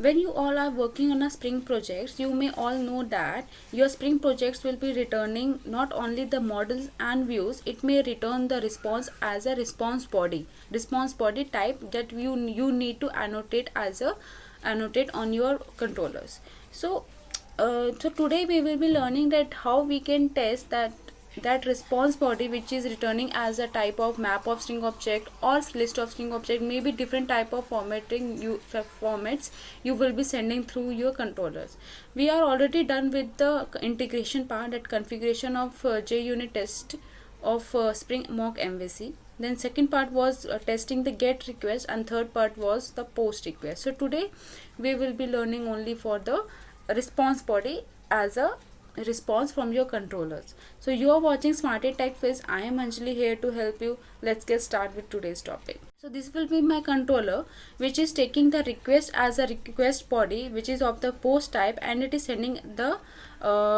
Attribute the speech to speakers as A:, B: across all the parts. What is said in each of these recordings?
A: when you all are working on a Spring projects, you may all know that your Spring projects will be returning not only the models and views, it may return the response as a response body type that you need to annotate on your controllers. So today we will be learning that how we can test that response body which is returning as a type of map of string object or list of string object, maybe different type of formats you will be sending through your controllers. We are already done with the integration part, that configuration of JUnit test of Spring mock MVC. Then second part was testing the get request, and third part was the post request. So today we will be learning only for the response body as a response from your controllers. So you are watching Smarty Tech Fizz. I am Anjali here to help you. Let's get started with today's topic. So this will be my controller which is taking the request as a request body which is of the post type, and it is sending the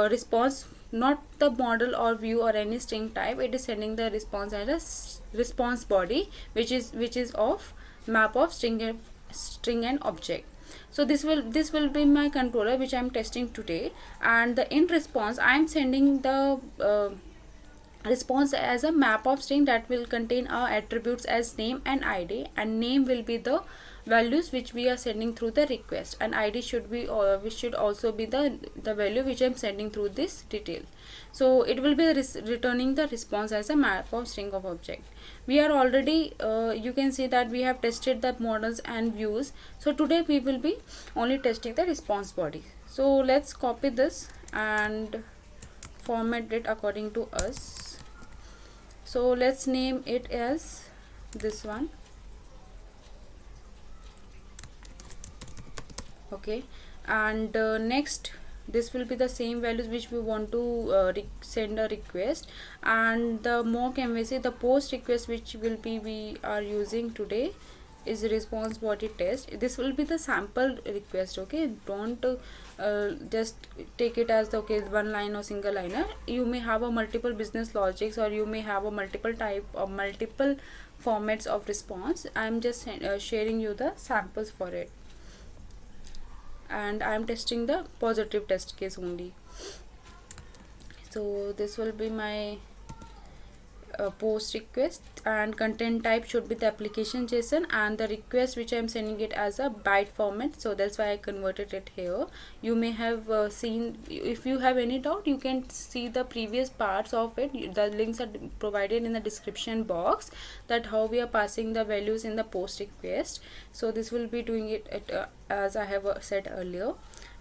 A: response, not the model or view or any string type. It is sending the response as a response body which is of map of string and object. So this will be my controller which I am testing today, and the in response I am sending the response as a map of string that will contain our attributes as name and id, and name will be the values which we are sending through the request, and id should be which should also be the value which I am sending through this detail. So it will be returning the response as a map of string of object. We are already you can see that we have tested the models and views. So today we will be only testing the response body. So let's copy this and format it according to us. So let's name it as this one. Okay, and next this will be the same values which we want to send a request, and the mock MVC, the post request which will be we are using today is response body test. This will be the sample request. Okay, don't just take it as the one line or single liner. You may have a multiple business logics, or you may have a multiple type or multiple formats of response. I am just sharing you the samples for it, and I am testing the positive test case only. So this will be my post request, and content type should be the application JSON, and the request which I am sending it as a byte format, so that's why I converted it here. You may have seen, if you have any doubt you can see the previous parts of it. The links are provided in the description box, that how we are passing the values in the post request. So this will be doing it as I have said earlier,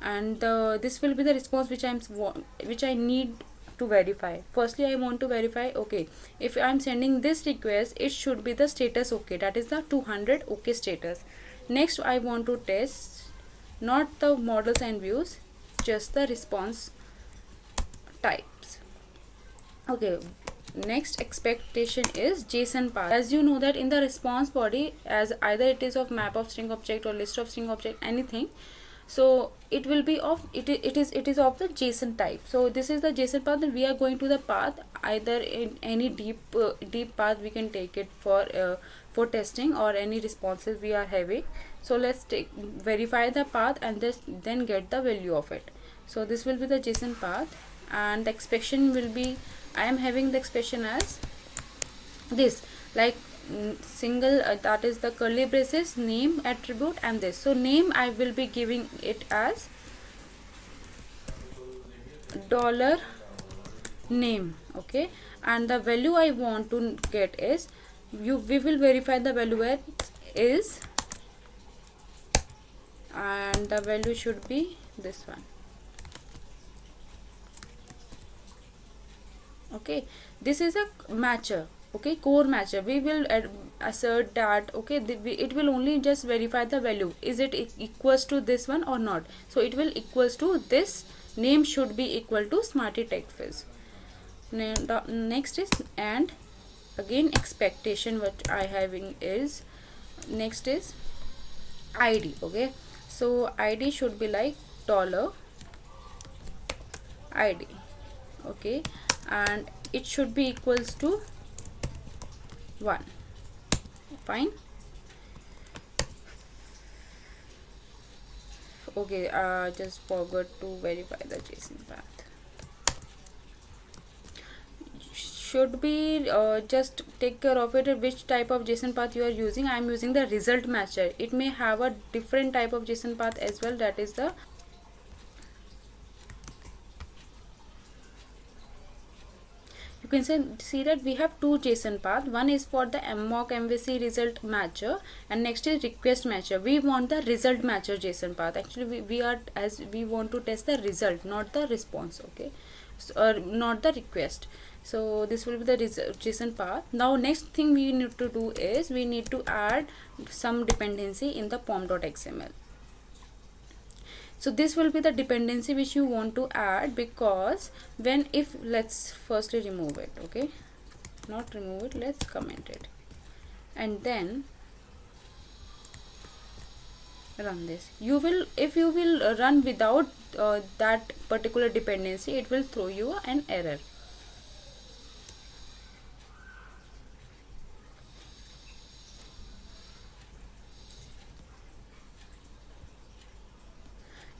A: and this will be the response which I need to verify. Firstly I want to verify, okay, if I'm sending this request, it should be the status okay, that is the 200 okay status. Next I want to test not the models and views, just the response types. Okay, next expectation is JSON path. As you know that in the response body, as either it is of map of string object or list of string object, anything, so it will be of it is of the JSON type. So this is the JSON path, and we are going to the path either in any deep path we can take it for testing, or any responses we are having. So let's verify the path and then get the value of it. So this will be the JSON path, and the expression will be, I am having the expression as this, like single that is the curly braces, name attribute, and this. So name I will be giving it as dollar name. Okay, and the value I want to get is, we will verify the value at is, and the value should be this one. Okay, this is a matcher. Okay, core matcher. We will assert that, okay, it will only just verify the value, is it equals to this one or not. So it will equals to this, name should be equal to Smarty Tech Fizz. Next is, and again expectation what I having is, next is id. Okay, so id should be like dollar id. Okay, and it should be equals to 1. Fine. Okay, just forgot to verify the JSON path. Should be just take care of it, which type of JSON path you are using. I am using the result matcher. It may have a different type of JSON path as well, that is the you can see that we have two JSON path. One is for the mock MVC result matcher, and next is request matcher. We want the result matcher JSON path. Actually we want to test the result, not the response. Okay, so, or not the request. So this will be the JSON path. Now next thing we need to do is we need to add some dependency in the pom.xml. So this will be the dependency which you want to add, because when if let's firstly remove it. Okay, not remove it, let's comment it, and then run this. You will, if you will run without that particular dependency, it will throw you an error.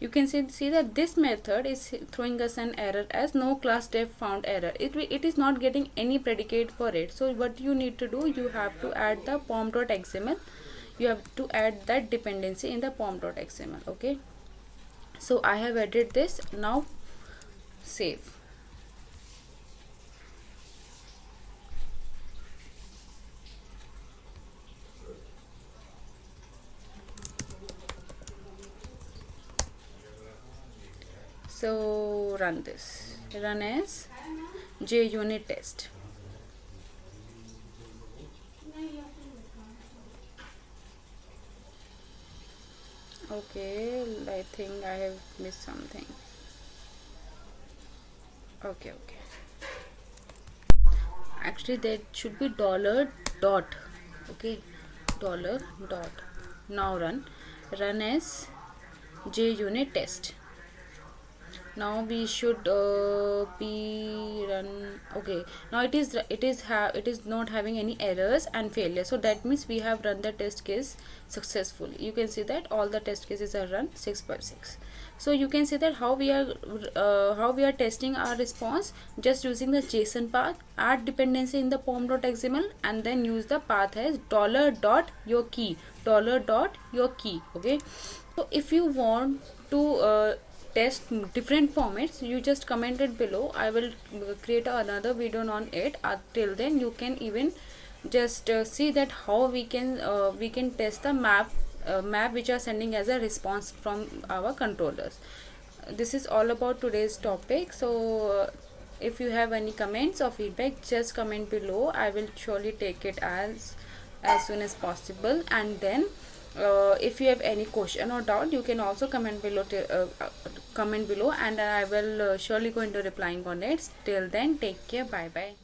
A: You can see that this method is throwing us an error as no class def found error. It is not getting any predicate for it. So what you need to do, you have to add the pom.xml. You have to add that dependency in the pom.xml. Okay, so I have added this. Now save. So run this. Run as JUnit test. Okay, I think I have missed something. Okay. Actually, that should be $. Okay, $. Now run as JUnit test. Now we should be run. Okay, now it is not having any errors and failure, so that means we have run the test case successfully. You can see that all the test cases are run 6/6. So you can see that how we are testing our response, just using the JSON path, add dependency in the pom.xml, and then use the path as $.your_key. Okay, so if you want to test different formats, you just comment it below. I will create another video on it. Till then you can even just see that how we can test the map which are sending as a response from our controllers. This is all about today's topic. So if you have any comments or feedback, just comment below. I will surely take it as soon as possible. And then if you have any question or doubt, you can also comment below and I will surely going to replying on it. Till then, take care. Bye bye.